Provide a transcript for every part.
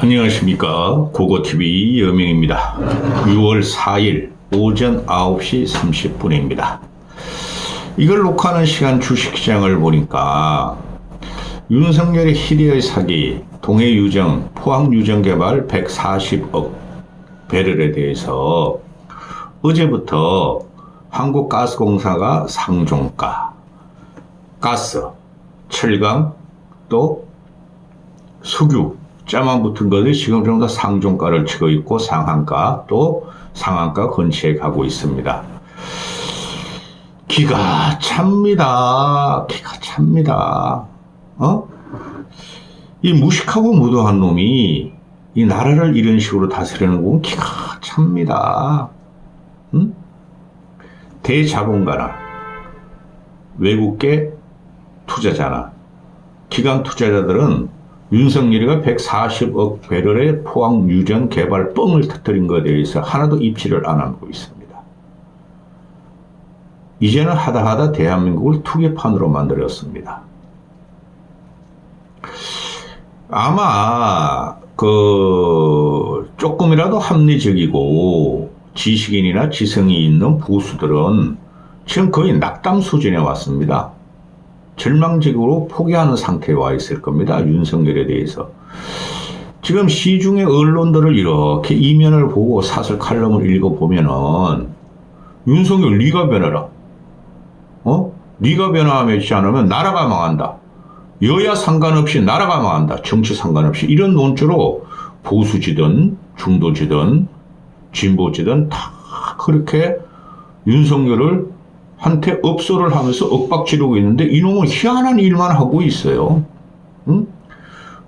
안녕하십니까. 고고TV 여명입니다. 6월 4일 오전 9시 30분입니다. 이걸 녹화하는 시간 주식시장을 보니까 윤석열의 희대의 사기, 동해유정, 포항유정개발 140억 배럴에 대해서 어제부터 한국가스공사가 상종가, 가스, 철강, 또 석유, 자만 붙은 것이 지금 좀 더 상종가를 치고 있고 상한가 또 상한가 근처에 가고 있습니다. 기가 찹니다. 기가 찹니다. 이 무식하고 무도한 놈이 이 나라를 이런 식으로 다스리는 건 기가 찹니다. 대자본가나 외국계 투자자나 기관 투자자들은 윤석열이가 140억 배럴의 포항 유전 개발 뻥을 터뜨린 것에 대해서 하나도 입지를 안 하고 있습니다. 이제는 하다 대한민국을 투기판으로 만들었습니다. 아마 조금이라도 합리적이고 지식인이나 지성이 있는 보수들은 지금 거의 낙담 수준에 왔습니다. 절망적으로 포기하는 상태에 와 있을 겁니다. 윤석열에 대해서. 지금 시중의 언론들을 이렇게 이면을 보고 사설 칼럼을 읽어보면은 윤석열 네가 변해라. 네가 변화하지 않으면 나라가 망한다. 여야 상관없이 나라가 망한다. 정치 상관없이 이런 논조로 보수지든 중도지든 진보지든 다 그렇게 윤석열을 한테 업소를 하면서 엇박지르고 있는데 이놈은 희한한 일만 하고 있어요.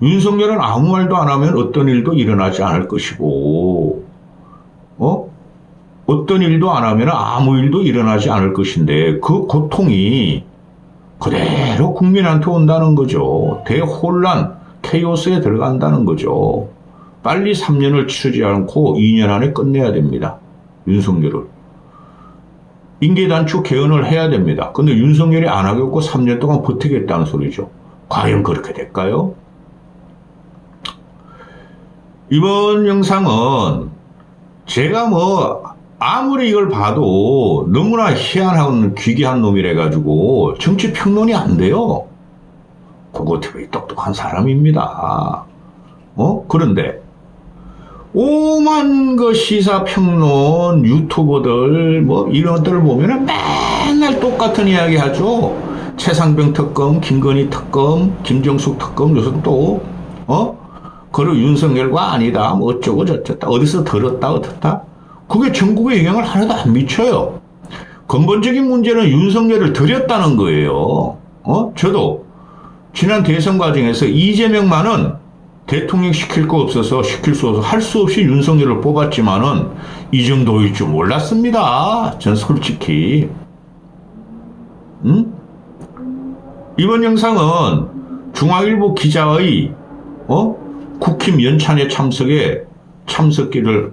윤석열은 아무 말도 안 하면 어떤 일도 일어나지 않을 것이고 어떤 일도 안 하면 아무 일도 일어나지 않을 것인데 그 고통이 그대로 국민한테 온다는 거죠. 대혼란, 케이오스에 들어간다는 거죠. 빨리 3년을 치르지 않고 2년 안에 끝내야 됩니다. 윤석열을. 임기단축 개헌을 해야 됩니다. 근데 윤석열이 안 하겠고 3년 동안 버티겠다는 소리죠. 과연 그렇게 될까요? 이번 영상은 제가 아무리 이걸 봐도 너무나 희한한 귀귀한 놈이래 가지고 정치 평론이 안 돼요. 고고TV 똑똑한 사람입니다. 그런데 오만 그 시사평론 유튜버들 이런 것들을 보면은 맨날 똑같은 이야기 하죠. 최상병 특검, 김건희 특검, 김정숙 특검, 요새 또 그리고 윤석열과 아니다 어쩌고 저쩌다 어디서 들었다 어떻다 그게 전국에 영향을 하나도 안 미쳐요. 근본적인 문제는 윤석열을 들였다는 거예요. 저도 지난 대선 과정에서 이재명만은 대통령 시킬 거 없어서 시킬 수 없어서 할 수 없이 윤석열을 뽑았지만은 이 정도일 줄 몰랐습니다. 전 솔직히. 이번 영상은 중앙일보 기자의 국힘 연찬회 참석에 참석기를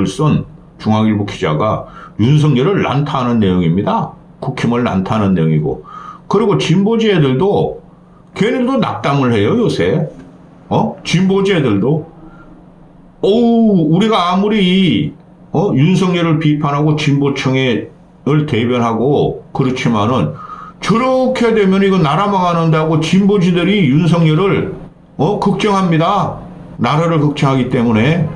쓴 중앙일보 기자가 윤석열을 난타하는 내용입니다. 국힘을 난타하는 내용이고 그리고 진보지 애들도 걔네들도 낙담을 해요, 요새. 진보지 애들도. 우리가 아무리, 윤석열을 비판하고 진보청을 대변하고 그렇지만은 저렇게 되면 이거 나라 망하는다고 진보지들이 윤석열을, 걱정합니다. 나라를 걱정하기 때문에.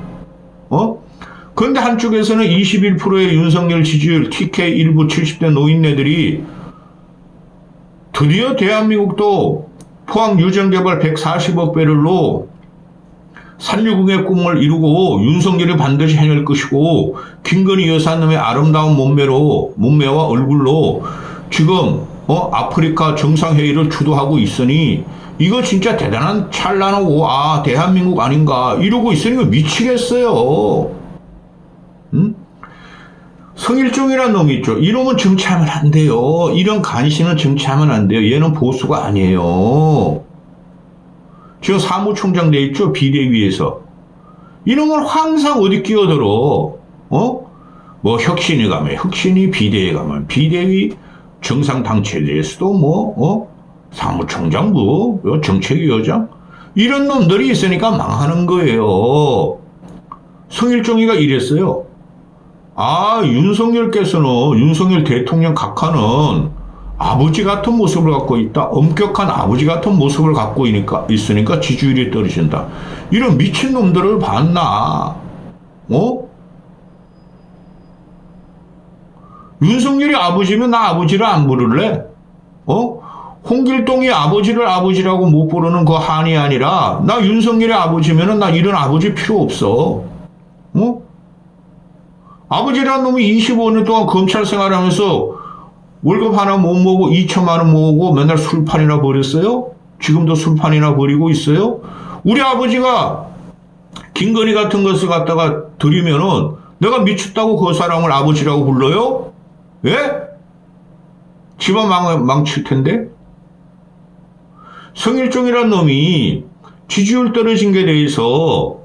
그런데 한쪽에서는 21%의 윤석열 지지율, TK 일부 70대 노인네들이 드디어 대한민국도 포항 유전개발 140억 배럴로 산유국의 꿈을 이루고 윤석열이 반드시 해낼 것이고 김건희 여사님의 아름다운 몸매와 얼굴로 지금 아프리카 정상회의를 주도하고 있으니 이거 진짜 대단한 찬란하고 대한민국 아닌가 이러고 있으니 미치겠어요. 성일종이라는 놈이 있죠. 이놈은 정치하면 안 돼요. 이런 간신은 정치하면 안 돼요. 얘는 보수가 아니에요. 지금 사무총장 돼 있죠. 비대위에서. 이놈은 항상 어디 끼어들어. 혁신이 가면 혁신이, 비대위 가면 비대위, 정상당체제에서도 사무총장부, 정책위원장 이런 놈들이 있으니까 망하는 거예요. 성일종이가 이랬어요. 아, 윤석열 대통령 각하는 아버지 같은 모습을 갖고 있다. 엄격한 아버지 같은 모습을 갖고 있으니까 지지율이 떨어진다. 이런 미친놈들을 봤나? 어? 윤석열이 아버지면 나 아버지를 안 부를래? 어? 홍길동이 아버지를 아버지라고 못 부르는 그 한이 아니라 나 윤석열의 아버지면은 나 이런 아버지 필요 없어. 어? 아버지라는 놈이 25년 동안 검찰 생활하면서 월급 하나 못 모으고 2천만 원 모으고 맨날 술판이나 버렸어요? 지금도 술판이나 버리고 있어요? 우리 아버지가 김건희 같은 것을 갖다가 드리면은 내가 미쳤다고 그 사람을 아버지라고 불러요? 예? 집안 망칠 텐데? 성일종이란 놈이 지지율 떨어진 게 대해서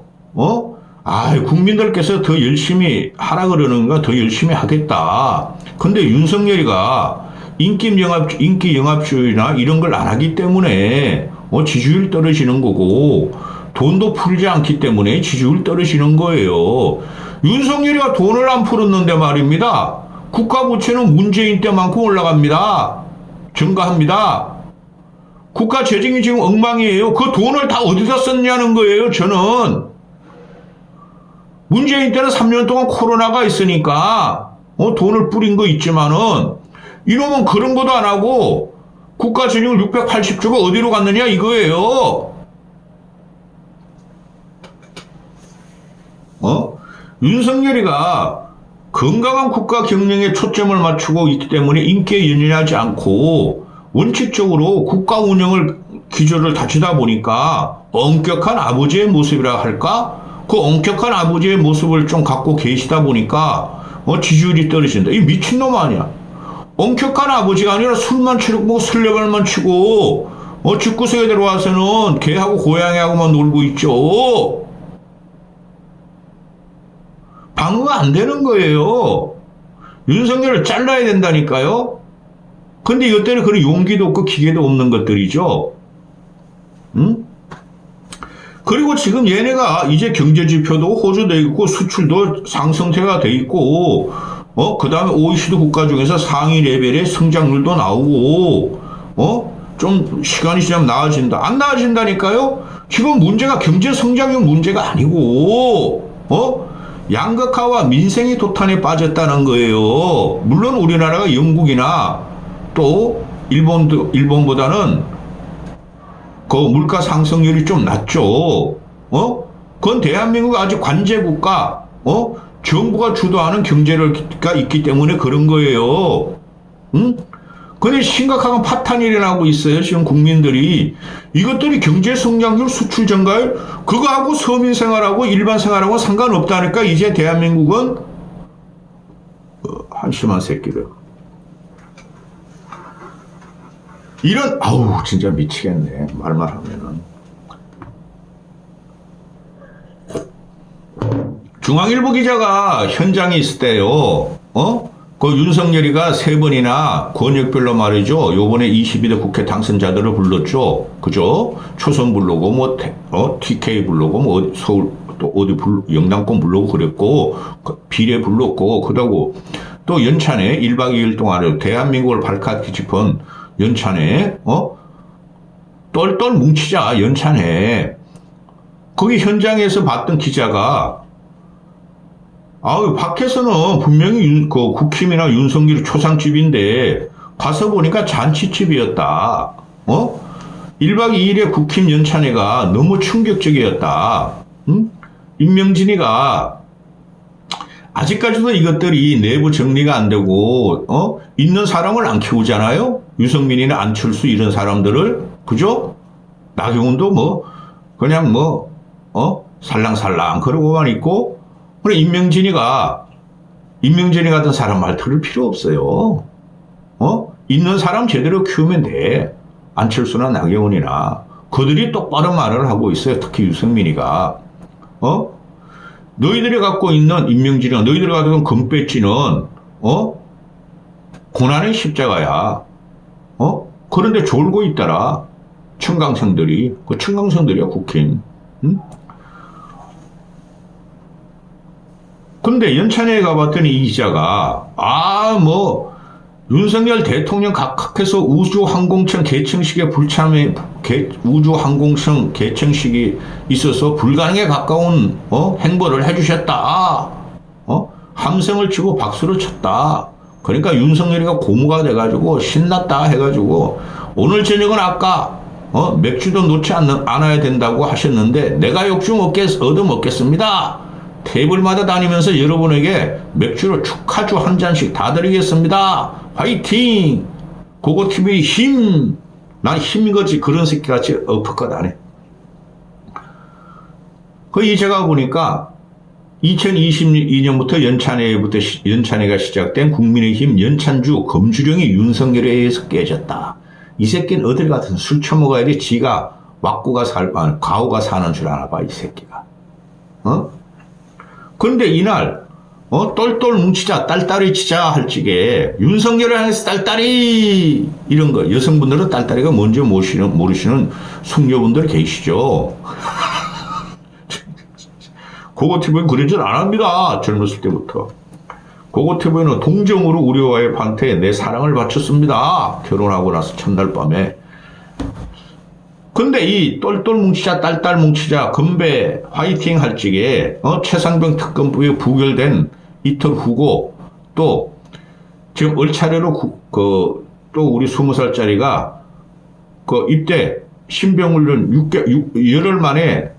국민들께서 더 열심히 하라 그러는가 더 열심히 하겠다. 근데 윤석열이가 인기 영합주의나 이런 걸 안 하기 때문에 지지율 떨어지는 거고 돈도 풀지 않기 때문에 지지율 떨어지는 거예요. 윤석열이가 돈을 안 풀었는데 말입니다. 국가부채는 문재인 때만큼 올라갑니다. 증가합니다. 국가 재정이 지금 엉망이에요. 그 돈을 다 어디다 썼냐는 거예요, 저는. 문재인 때는 3년 동안 코로나가 있으니까 돈을 뿌린 거 있지만은 이놈은 그런 것도 안 하고 국가 재정을 680조가 어디로 갔느냐 이거예요. 윤석열이가 건강한 국가 경영에 초점을 맞추고 있기 때문에 인기에 연연하지 않고 원칙적으로 국가 운영을 기조를 다지다 보니까 엄격한 아버지의 모습이라 할까? 그 엄격한 아버지의 모습을 좀 갖고 계시다 보니까 지지율이 떨어진다. 이 미친놈 아니야. 엄격한 아버지가 아니라 술만 치고 술래발만 치고 집구석에 들어와서는 개하고 고양이하고만 놀고 있죠. 방어가 안 되는 거예요. 윤석열을 잘라야 된다니까요. 근데 이것들은 그런 용기도 없고 기계도 없는 것들이죠. 응? 그리고 지금 얘네가 이제 경제지표도 호조돼 있고 수출도 상승세가 돼 있고 그 다음에 OECD 국가 중에서 상위 레벨의 성장률도 나오고 좀 시간이 지나면 나아진다. 안 나아진다니까요. 지금 문제가 경제 성장률 문제가 아니고 양극화와 민생이 도탄에 빠졌다는 거예요. 물론 우리나라가 영국이나 또 일본보다는 그 물가 상승률이 좀 낮죠. 그건 대한민국 아주 관제국가, 정부가 주도하는 경제가 있기 때문에 그런 거예요. 응? 근데 심각한 파탄이 일어나고 있어요. 지금 국민들이. 이것들이 경제 성장률, 수출 증가율, 그거하고 서민 생활하고 일반 생활하고 상관없다니까 이제 대한민국은 한심한 새끼들. 이런 진짜 미치겠네. 말만 하면은. 중앙일보 기자가 현장에 있을 때요. 그 윤석열이가 3번이나 권역별로 말이죠. 요번에 22대 국회 당선자들을 불렀죠. 그죠? 초선 부르고 TK 부르고 서울 또 어디 영남권 부르고 그랬고 비례 불렀고 그러고 또 연찬에 1박 2일 동안 대한민국을 발칵 짚은 연찬에 똘똘 뭉치자 연찬에 거기 현장에서 봤던 기자가 밖에서는 분명히 그 국힘이나 윤석열 초상집인데 가서 보니까 잔치집이었다. 1박 2일의 국힘 연찬회가 너무 충격적이었다. 응? 임명진이가 아직까지도 이것들이 내부 정리가 안 되고 있는 사람을 안 키우잖아요. 유승민이나 안철수 이런 사람들을 그죠? 나경원도 그냥 살랑살랑 그러고만 있고 그래 임명진이 같은 사람 말 들을 필요 없어요. 있는 사람 제대로 키우면 돼. 안철수나 나경원이나 그들이 똑바로 말을 하고 있어요. 특히 유승민이가 너희들이 갖고 있는 임명진이나 너희들이 갖고 있는 금배지는 고난의 십자가야. 그런데 졸고 있더라. 청강생들이, 그 청강생들이야, 국회의원. 응? 근데 연찬회에 가봤더니 이 기자가, 윤석열 대통령 각각해서 우주항공청 개청식에 불참해, 우주항공청 개청식이 있어서 불가능에 가까운, 행보를 해주셨다. 함성을 치고 박수를 쳤다. 그러니까 윤석열이가 고무가 돼가지고 신났다 해가지고 오늘 저녁은 아까, 맥주도 놓지 않아야 된다고 하셨는데 내가 욕심 얻어먹겠습니다. 테이블마다 다니면서 여러분에게 맥주로 축하주 한 잔씩 다 드리겠습니다. 화이팅! 고고TV 힘! 난 힘이거지. 그런 새끼같이 어퍼컷 안 해. 제가 보니까 2022년부터 연찬회가 시작된 국민의힘 연찬주 검주령이 윤석열에 의해서 깨졌다. 이 새끼는 어딜 가든 술 처먹어야 돼. 지가 가오가 사는 줄 아나 봐, 이 새끼가. 근데 이날, 똘똘 뭉치자, 딸딸이 치자 할 적에, 윤석열을 향해서 딸딸이! 이런 거, 여성분들은 딸딸이가 뭔지 모르시는 숙녀분들 계시죠? 고고TV는 그런 줄 안 합니다. 젊었을 때부터. 고고TV는 동정으로 우리와의 판테에 내 사랑을 바쳤습니다. 결혼하고 나서 첫날 밤에. 근데 이 똘똘 뭉치자 딸딸 뭉치자 건배 화이팅 할 적에 최상병 특검법이 부결된 이틀 후고 또 지금 얼차례로 또 우리 20살짜리가 입대 신병훈련 열흘 만에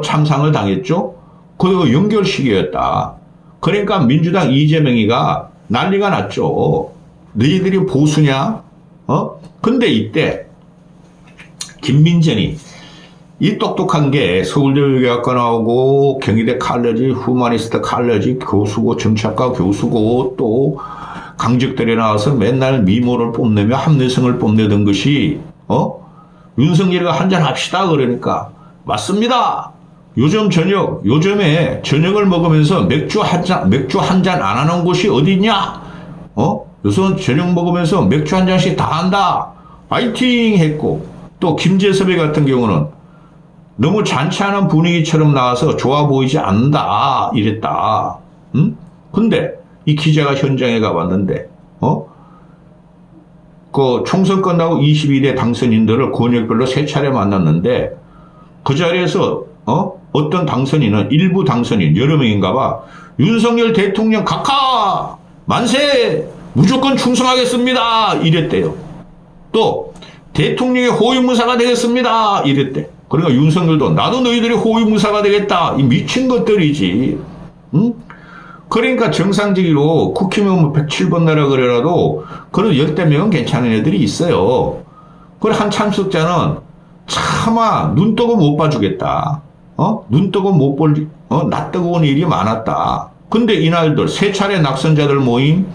참상을 당했죠. 그리고 연결식이었다. 그러니까 민주당 이재명이가 난리가 났죠. 너희들이 보수냐? 근데 이때 김민전이 이 똑똑한 게 서울대 의료학과 나오고 경희대 칼레지 후마니스트 칼레지 교수고 정치학과 교수고 또 강직들에 나와서 맨날 미모를 뽐내며 합리성을 뽐내던 것이 윤석열이가 한잔 합시다 그러니까 맞습니다. 요즘에 저녁을 먹으면서 맥주 한 잔 안 하는 곳이 어디냐? 요즘 저녁 먹으면서 맥주 한 잔씩 다 한다. 파이팅 했고 또 김재섭이 같은 경우는 너무 잔치하는 분위기처럼 나와서 좋아 보이지 않는다 이랬다. 근데 이 기자가 현장에 가봤는데 총선 끝나고 22대 당선인들을 권역별로 3차례 만났는데 그 자리에서 어떤 당선인은 일부 당선인 여러 명인가 봐 윤석열 대통령 각하 만세 무조건 충성하겠습니다 이랬대요. 또 대통령의 호위무사가 되겠습니다 이랬대. 그러니까 윤석열도 나도 너희들이 호위무사가 되겠다. 이 미친 것들이지. 응? 그러니까 정상적으로 국힘은 107번 나라 그래라도 그런 10대 명은 괜찮은 애들이 있어요. 그리고 한 참석자는 차마 눈 뜨고 못 봐주겠다. 눈 뜨고 못 볼, 낯뜨거운 일이 많았다. 근데 이날들 3차례 낙선자들 모임,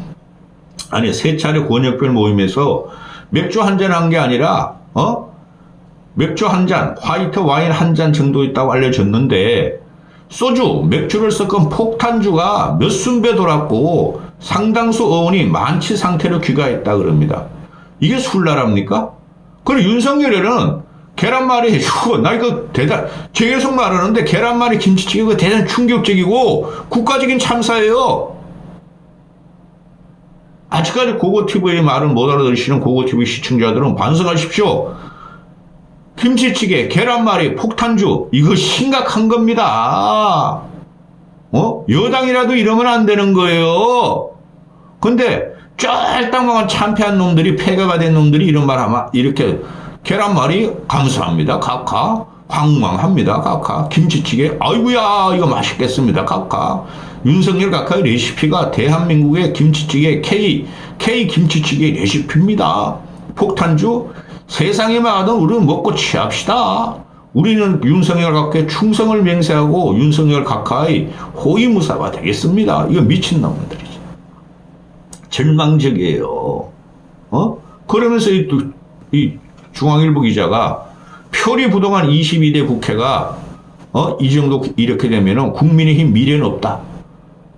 아니 3차례 권역별 모임에서 맥주 한 잔 한 게 아니라, 맥주 한 잔, 화이트 와인 한 잔 정도 있다고 알려졌는데, 소주, 맥주를 섞은 폭탄주가 몇 순배 돌았고, 상당수 어원이 만취 상태로 귀가했다 그럽니다. 이게 술나라입니까? 그리고 윤석열에는 계란말이 해주고, 나 이거 제 계속 말하는데 계란말이 김치찌개가 대단히 충격적이고, 국가적인 참사예요. 아직까지 고고TV의 말을 못 알아들으시는 고고TV 시청자들은 반성하십시오. 김치찌개, 계란말이, 폭탄주 이거 심각한 겁니다. 여당이라도 이러면 안 되는 거예요. 근데 쫄딱망한 참패한 놈들이 폐가가 된 놈들이 이런 말 하면 이렇게 계란말이 감사합니다. 각하. 황망합니다. 각하. 김치찌개 아이고야 이거 맛있겠습니다. 각하. 윤석열 각하의 레시피가 대한민국의 김치찌개 K 김치찌개 레시피입니다. 폭탄주 세상에만 하던 우리는 먹고 취합시다. 우리는 윤석열 각하의 충성을 맹세하고 윤석열 각하의 호위무사가 되겠습니다. 이거 미친놈들이지. 절망적이에요. 그러면서 이 중앙일보 기자가 표리부동한 22대 국회가 이 정도 이렇게 되면은 국민의힘 미래는 없다.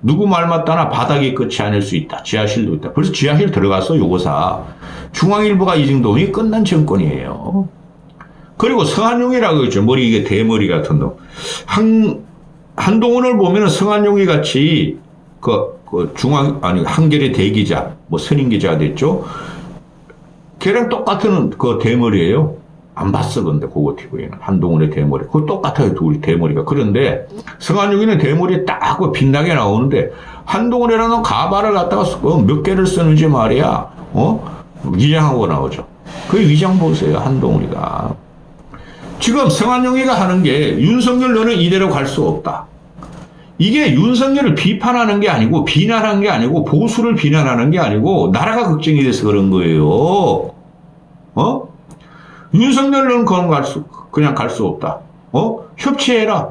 누구 말 맞다나 바닥이 끝이 아닐 수 있다. 지하실도 있다. 벌써 지하실 들어가서 요거사. 중앙일보가 이 정도면 끝난 정권이에요. 그리고 성한용이라고 있죠. 머리 이게 대머리 같은 놈. 한동훈을 보면은 성한용이 같이 한겨레 대기자, 뭐 선임기자가 됐죠. 걔랑 똑같은 그 대머리예요. 안 봤어, 근데 그거 TV에는 한동훈의 대머리. 그거 똑같아요, 둘이 대머리가. 그런데 성한용이는 대머리에 딱 빛나게 나오는데 한동훈이라는 가발을 갖다가 몇 개를 쓰는지 말이야. 위장하고 나오죠. 그 위장 보세요, 한동훈이가. 지금 성한용이가 하는 게 윤석열 너는 이대로 갈 수 없다. 이게 윤석열을 비판하는 게 아니고 비난하는 게 아니고 보수를 비난하는 게 아니고 나라가 걱정이 돼서 그런 거예요. 윤석열은 그냥 갈 수 없다. 협치해라.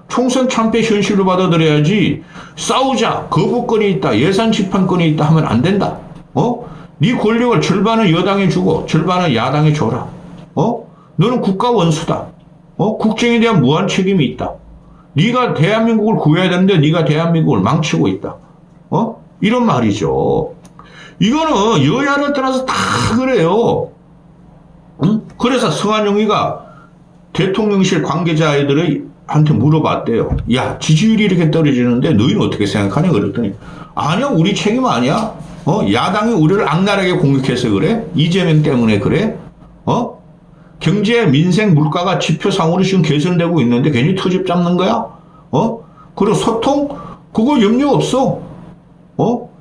총선 참패 현실로 받아들여야지. 싸우자. 거부권이 있다. 예산 집행권이 있다 하면 안 된다. 네 권력을 절반은 여당에 주고 절반은 야당에 줘라. 너는 국가 원수다. 국정에 대한 무한 책임이 있다. 네가 대한민국을 구해야 되는데 네가 대한민국을 망치고 있다. 이런 말이죠. 이거는 여야를 떠나서 다 그래요. 그래서 성한용이가 대통령실 관계자들한테 물어봤대요. 야, 지지율이 이렇게 떨어지는데 너희는 어떻게 생각하냐 그랬더니 아니야, 우리 책임 아니야. 야당이 우리를 악랄하게 공격해서 그래? 이재명 때문에 그래? 경제, 민생, 물가가 지표상으로 지금 개선되고 있는데 괜히 터집 잡는 거야? 그리고 소통? 그거 염려 없어.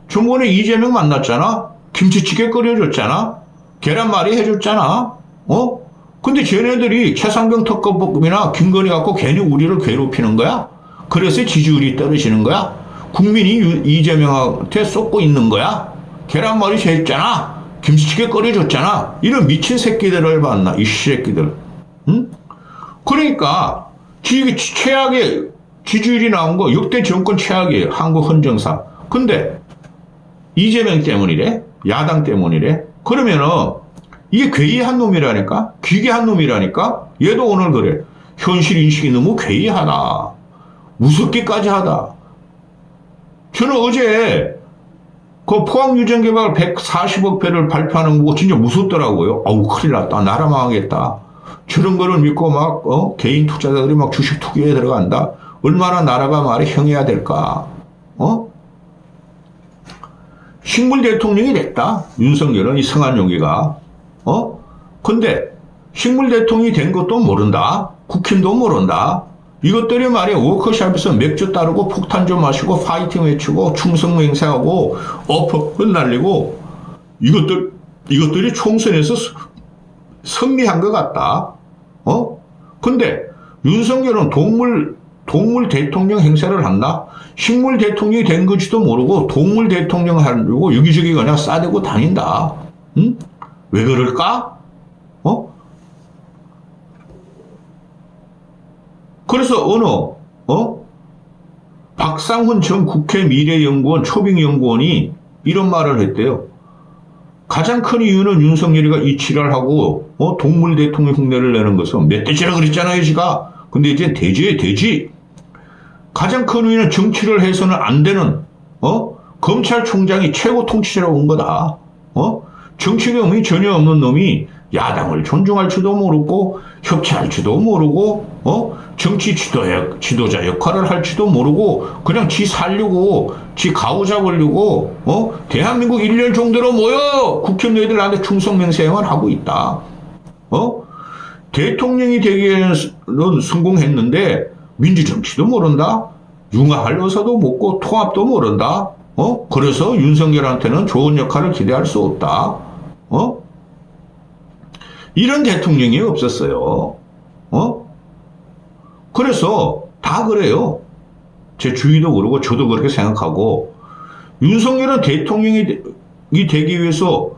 저번에 이재명 만났잖아? 김치찌개 끓여줬잖아? 계란말이 해줬잖아? 근데 쟤네들이 최상병 특검이나 김건희 갖고 괜히 우리를 괴롭히는 거야? 그래서 지지율이 떨어지는 거야? 국민이 이재명한테 쏟고 있는 거야? 계란말이 해줬잖아? 김치찌개 끓여줬잖아? 이런 미친 새끼들을 봤나? 이 새끼들. 응? 그러니까 최악의 지지율이 나온 거 역대 정권 최악이에요. 한국 헌정사. 근데 이재명 때문이래? 야당 때문이래? 그러면은 이게 괴이한 놈이라니까? 기괴한 놈이라니까? 얘도 오늘 그래. 현실 인식이 너무 괴이하다. 무섭기까지 하다. 저는 어제 그 포항유전개발 140억 배를 발표하는 거 진짜 무섭더라고요. 아우, 큰일 났다. 나라 망하겠다. 저런 거를 믿고 막, 개인 투자자들이 막 주식 투기에 들어간다. 얼마나 나라가 말이 형해야 될까? 식물 대통령이 됐다. 윤석열은 이 성한용이가. 근데 식물 대통령이 된 것도 모른다. 국힘도 모른다. 이것들이 말이야 워크숍에서 맥주 따르고 폭탄 좀 마시고 파이팅 외치고 충성 맹세하고 흩날리고 이것들이 총선에서 승리한 것 같다. 근데 윤석열은 동물 대통령 행세를 한다. 식물 대통령이 된 건지도 모르고 동물 대통령 하려고 여기저기 그냥 싸대고 다닌다. 응? 왜 그럴까? 그래서 박상훈 전 국회 미래연구원 초빙연구원이 이런 말을 했대요. 가장 큰 이유는 윤석열이가 이 지랄하고 동물 대통령 흉내를 내는 것은 멧돼지라 그랬잖아요, 지가. 근데 이제 돼지예요, 돼지. 가장 큰 이유는 정치를 해서는 안 되는 검찰총장이 최고 통치자라고 온 거다. 정치 경험이 전혀 없는 놈이 야당을 존중할 줄도 모르고 협치할 줄도 모르고 정치 지도자 역할을 할 줄도 모르고 그냥 지 살려고 지 가오 잡으려고 대한민국 1년 정도로 모여 국힘 너희들한테 충성맹세만 하고 있다. 대통령이 되기에는 성공했는데 민주정치도 모른다. 융화할 의사도 못고 통합도 모른다. 그래서 윤석열한테는 좋은 역할을 기대할 수 없다. 이런 대통령이 없었어요. 그래서 다 그래요. 제 주위도 그러고 저도 그렇게 생각하고 윤석열은 대통령이 되기 위해서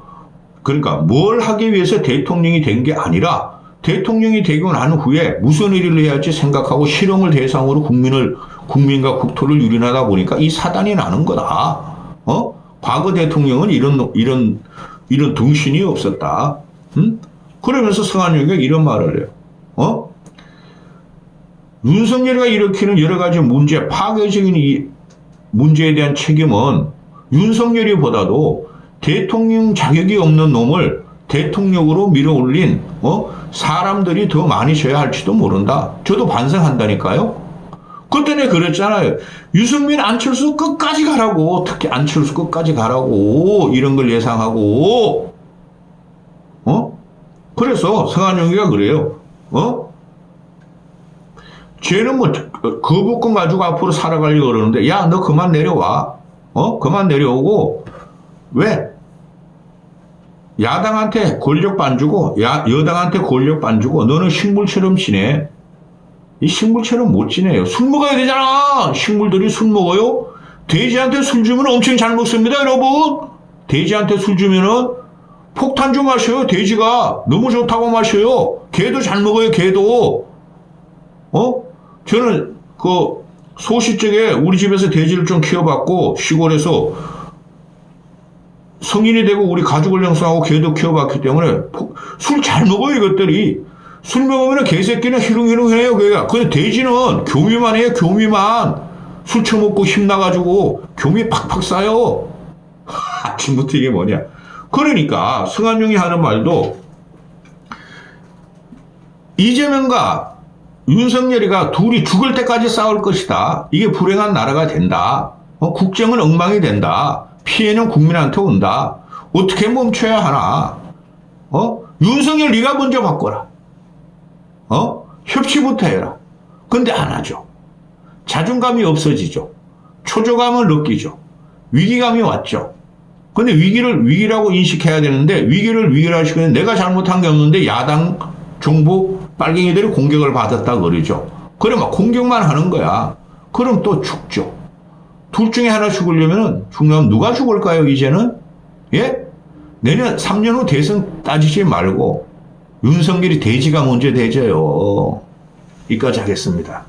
그러니까 뭘 하기 위해서 대통령이 된 게 아니라 대통령이 되고 난 후에 무슨 일을 해야지 생각하고 실험을 대상으로 국민과 국토를 유린하다 보니까 이 사단이 나는 거다. 과거 대통령은 이런 등신이 없었다. 그러면서 성한용이가 이런 말을 해요. 윤석열이가 일으키는 여러 가지 문제, 파괴적인 문제에 대한 책임은 윤석열이보다도 대통령 자격이 없는 놈을 대통령으로 밀어올린 사람들이 더 많이 져야 할지도 모른다. 저도 반성한다니까요. 그때 그랬잖아요. 유승민 안철수 끝까지 가라고. 특히 안철수 끝까지 가라고. 이런 걸 예상하고. 그래서 성한용기가 그래요. 쟤는 뭐 거부권 가지고 앞으로 살아가려고 그러는데 야, 너 그만 내려와. 그만 내려오고. 왜? 야당한테 권력 반주고 여당한테 권력 반주고 너는 식물처럼 지내. 이 식물처럼 못 지내요. 술 먹어야 되잖아. 식물들이 술 먹어요. 돼지한테 술 주면 엄청 잘 먹습니다, 여러분. 돼지한테 술 주면은 폭탄 좀 마셔요. 돼지가 너무 좋다고 마셔요. 개도 잘 먹어요. 개도. 저는 그 소시적에 우리 집에서 돼지를 좀 키워봤고 시골에서 성인이 되고 우리 가족을 형성하고 개도 키워봤기 때문에 술 잘 먹어요. 이것들이. 술 먹으면 개새끼는 희롱희롱해요. 근데 돼지는 교미만 해요. 교미만. 술 처먹고 힘나가지고 교미 팍팍 싸요. 아침부터 이게 뭐냐. 그러니까 성한용이 하는 말도 이재명과 윤석열이가 둘이 죽을 때까지 싸울 것이다. 이게 불행한 나라가 된다. 국정은 엉망이 된다. 피해는 국민한테 온다. 어떻게 멈춰야 하나. 윤석열 네가 먼저 바꿔라. 협치부터 해라. 근데 안 하죠. 자존감이 없어지죠. 초조감을 느끼죠. 위기감이 왔죠. 근데 위기를 위기라고 인식해야 되는데 위기를 위기라 하시면 내가 잘못한 게 없는데 야당, 정부, 빨갱이들이 공격을 받았다 그러죠. 그래 막 공격만 하는 거야. 그럼 또 죽죠. 둘 중에 하나 죽으려면 죽으면 누가 죽을까요, 이제는? 예? 내년 3년 후 대선 따지지 말고 윤석열이 돼지가 먼저 되져요. 여기까지 하겠습니다.